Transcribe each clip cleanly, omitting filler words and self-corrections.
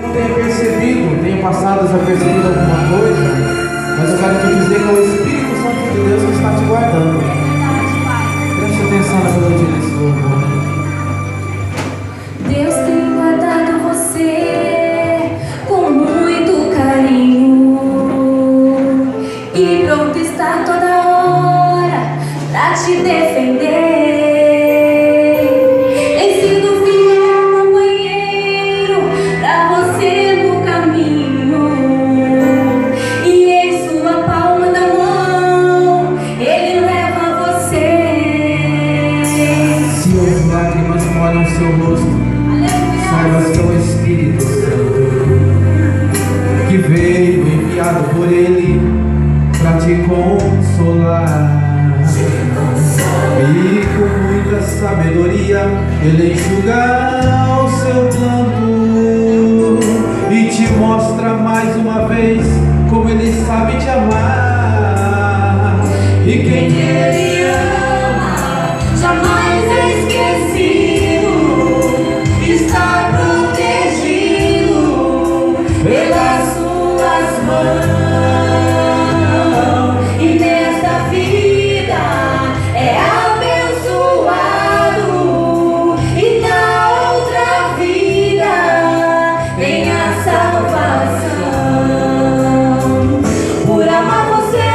Não tenha percebido, tenha passado desapercebido alguma coisa, mas eu quero te dizer que é o Espírito Santo de Deus que está te guardando. Preste atenção na melodia desse louvor. Deus tem guardado você com muito carinho e pronto está toda hora pra te defender. Tem sido fiel companheiro pra você no caminho, e em sua palma da mão Ele leva você. Se as lágrimas molham seu rosto, saiba que é o Espírito Santo que veio enviado por Ele para te consolar. E com muita sabedoria Ele enxuga o seu pranto e te mostra mais uma vez como Ele sabe te amar. E quem Ele ama Jamais é esquecido, está protegido pelas suas mãos. E nesta vida é abençoado, e na outra vida vem a salvação. Por amar você,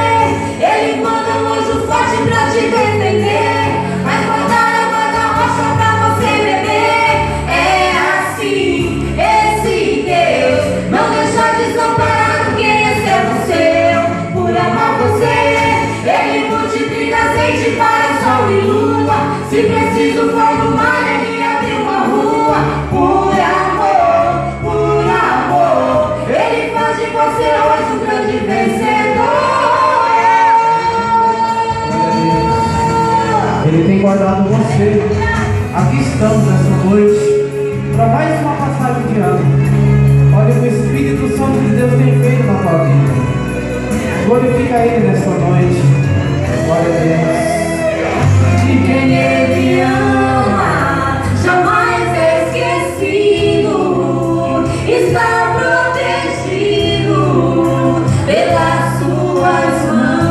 Ele manda um anjo forte pra te defender, mas guardar a guarda-rocha pra você beber. É assim, esse Deus não deixa desamparado quem é servo seu. Por amar você, Ele multiplica azeite para sol e lua. Se preciso for no mar, Ele abre uma rua. Por amor, Ele faz de você hoje um grande vencedor. Ele tem guardado você. Aqui estamos nessa noite para mais uma passagem de ano. Olha o que o Espírito Santo de Deus tem feito na tua vida. Glorifica Ele nessa noite. Glória a Deus. E quem Ele ama jamais é esquecido, está protegido pelas suas mãos.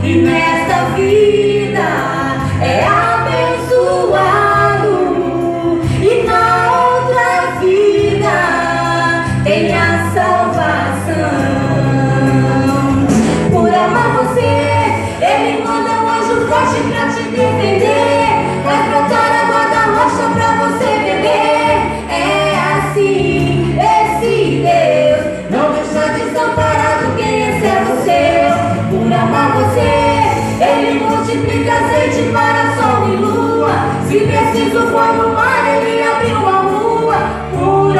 E nesta vida é abençoado, e na outra vida tem a salvação. Por amar você, Ele manda um anjo forte pra te defender, vai brotar a guarda-rocha pra você beber. É assim, esse Deus não deixa desamparado quem é servo seu. Por amar você, Ele multiplica azeite para sol e lua. Se preciso for no mar, Ele abre uma rua. Por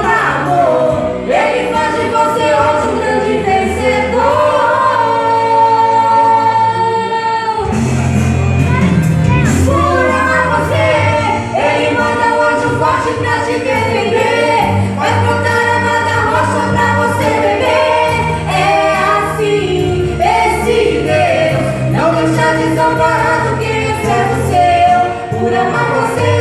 amor, Ele faz de você hoje um grande vencedor. Por amar você, Ele manda um anjo forte pra te defender, vai brotar a guarda-rocha pra você beber. É assim, esse Deus não deixa desamparado quem é servo seu. Por amar você,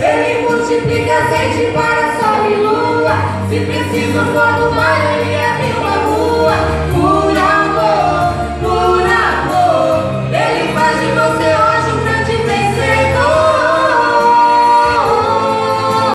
Ele multiplica azeite para sol e lua. Se preciso for no mar, Ele